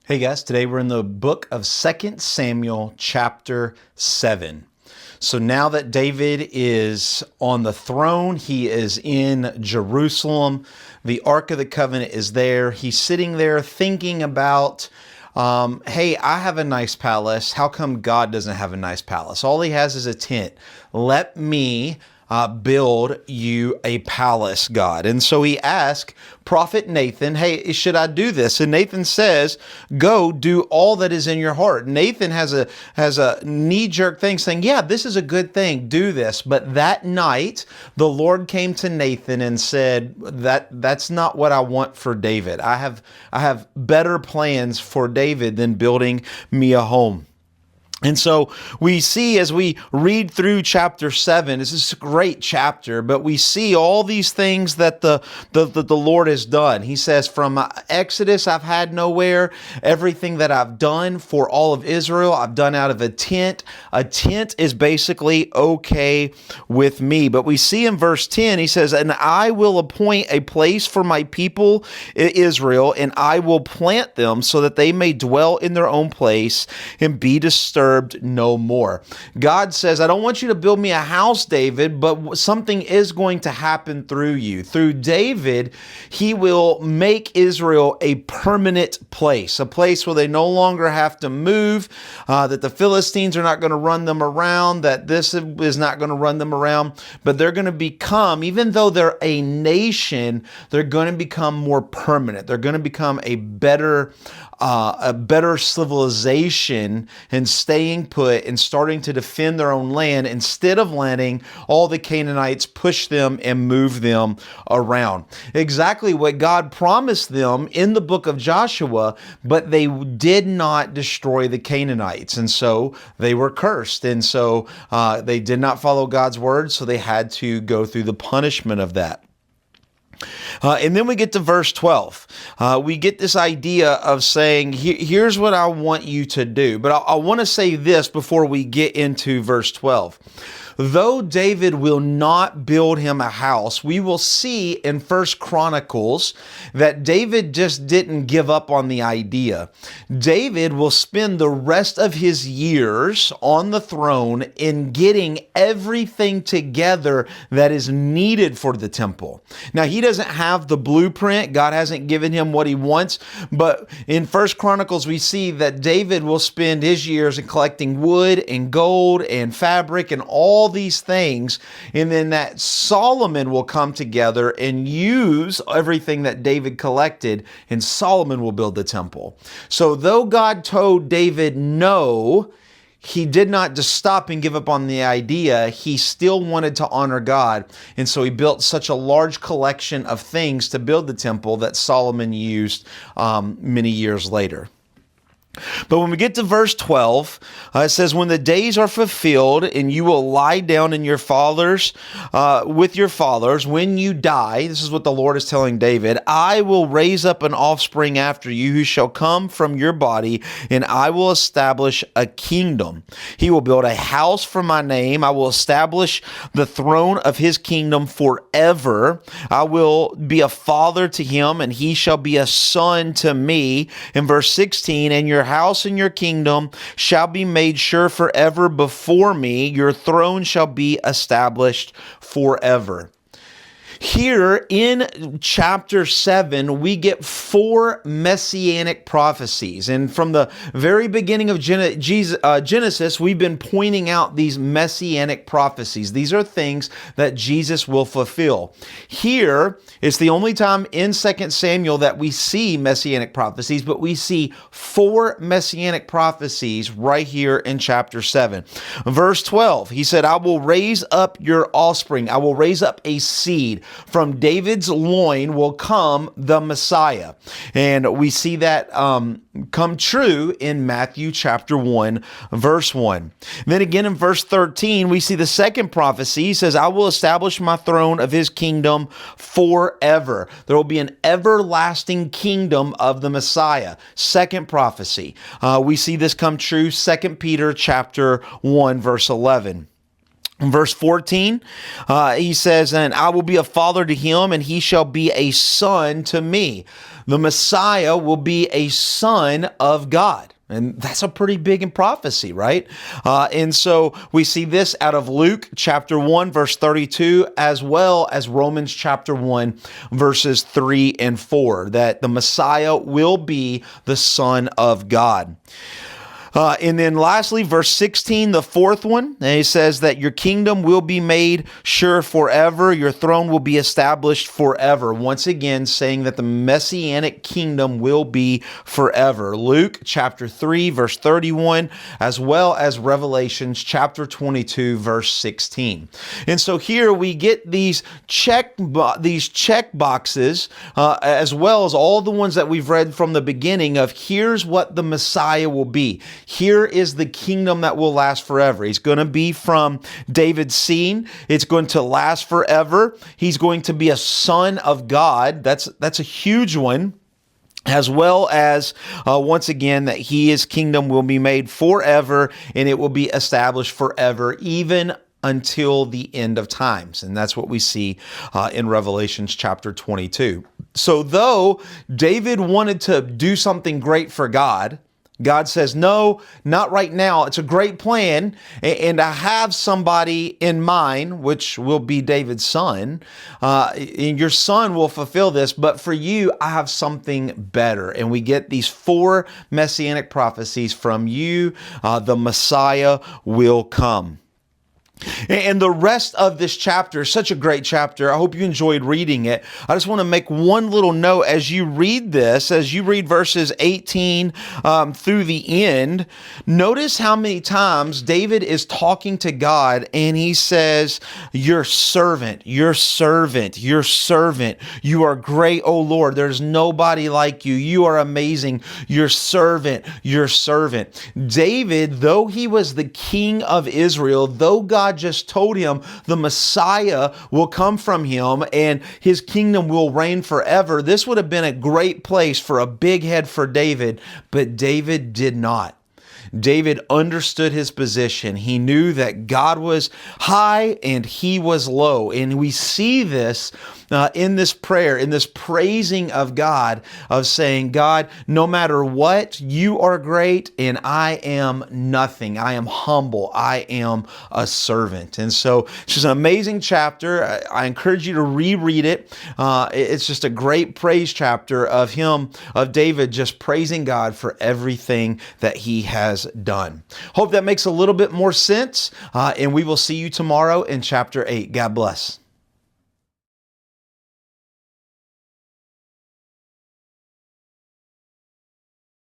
Hey guys, today we're in the book of 2 Samuel chapter 7. So now that David is on the throne, he is in Jerusalem. The Ark of the Covenant is there. He's sitting there thinking about, hey, I have a nice palace. How come God doesn't have a nice palace? All he has is a tent. Let me build you a palace, God. And so he asked prophet Nathan, hey, should I do this? And Nathan says, go do all that is in your heart. Nathan has a knee-jerk thing saying, yeah, this is a good thing. Do this. But that night, the Lord came to Nathan and said, that's not what I want for David. I have better plans for David than building me a home. And so we see as we read through chapter 7, this is a great chapter, but we see all these things that the Lord has done. He says, from Exodus, I've had nowhere. Everything that I've done for all of Israel, I've done out of a tent. A tent is basically okay with me. But we see in verse 10, he says, and I will appoint a place for my people Israel, and I will plant them so that they may dwell in their own place and be disturbed no more. God says, I don't want you to build me a house, David, but something is going to happen through you. Through David, he will make Israel a permanent place, a place where they no longer have to move, that the Philistines are not going to run them around, that this is not going to run them around, but they're going to become, even though they're a nation, they're going to become more permanent. They're going to become a better civilization and staying put and starting to defend their own land instead of letting all the Canaanites push them and move them around. Exactly what God promised them in the book of Joshua, but they did not destroy the Canaanites. And so they were cursed. And so they did not follow God's word. So they had to go through the punishment of that. And then we get to verse 12. We get this idea of saying, here's what I want you to do. But I want to say this before we get into verse 12. Though David will not build him a house, we will see in 1 Chronicles that David just didn't give up on the idea. David will spend the rest of his years on the throne in getting everything together that is needed for the temple. Now, he doesn't have the blueprint. God hasn't given him what he wants. But in 1 Chronicles, we see that David will spend his years in collecting wood and gold and fabric and all these things, and then that Solomon will come together and use everything that David collected, and Solomon will build the temple. So though God told David no, he did not just stop and give up on the idea. He still wanted to honor God, and so he built such a large collection of things to build the temple that Solomon used many years later. But when we get to verse 12, it says, when the days are fulfilled and you will lie down in your fathers, with your fathers, when you die, this is what the Lord is telling David, I will raise up an offspring after you who shall come from your body, and I will establish a kingdom. He will build a house for my name. I will establish the throne of his kingdom forever. I will be a father to him, and he shall be a son to me. In verse 16, and your house and your kingdom shall be made sure forever before me. Your throne shall be established forever. Here in chapter 7, we get 4 messianic prophecies. And from the very beginning of Genesis, we've been pointing out these messianic prophecies. These are things that Jesus will fulfill. Here, it's the only time in 2 Samuel that we see messianic prophecies, but we see 4 messianic prophecies right here in chapter 7. Verse 12, he said, I will raise up your offspring. I will raise up a seed. From David's loin will come the Messiah. And we see that come true in Matthew chapter 1, verse 1. Then again in verse 13, we see the second prophecy. He says, I will establish my throne of his kingdom forever. There will be an everlasting kingdom of the Messiah. Second prophecy. We see this come true, 2 Peter chapter 1, verse 11. In verse 14, he says, and I will be a father to him, and he shall be a son to me. The Messiah will be a son of God. And that's a pretty big in prophecy, right? And so we see this out of Luke chapter 1, verse 32, as well as Romans chapter 1, verses 3 and 4, that the Messiah will be the Son of God. And then lastly, verse 16, the fourth one, and he says that your kingdom will be made sure forever. Your throne will be established forever. Once again, saying that the messianic kingdom will be forever. Luke chapter 3, verse 31, as well as Revelations chapter 22, verse 16. And so here we get these check boxes, as well as all the ones that we've read from the beginning of here's what the Messiah will be. Here is the kingdom that will last forever. He's going to be from David's seed. It's going to last forever. He's going to be a son of God. That's a huge one. As well as, once again, that his kingdom will be made forever and it will be established forever, even until the end of times. And that's what we see in Revelations chapter 22. So though David wanted to do something great for God, God says, no, not right now. It's a great plan. And I have somebody in mind, which will be David's son. And your son will fulfill this. But for you, I have something better. And we get these 4 messianic prophecies from you. The Messiah will come. And the rest of this chapter is such a great chapter. I hope you enjoyed reading it. I just want to make one little note as you read this, as you read verses 18 through the end. Notice how many times David is talking to God and he says, your servant, your servant, your servant. You are great, O Lord. There's nobody like you. You are amazing. Your servant, your servant. David, though he was the king of Israel, though God just told him the Messiah will come from him and his kingdom will reign forever, this would have been a great place for a big head for David, but David did not. David understood his position. He knew that God was high and he was low. And we see this in this prayer, in this praising of God, of saying, God, no matter what, you are great and I am nothing. I am humble. I am a servant. And so it's just an amazing chapter. I encourage you to reread it. It's just a great praise chapter of David just praising God for everything that he has done. Hope that makes a little bit more sense. And we will see you tomorrow in chapter 8. God bless.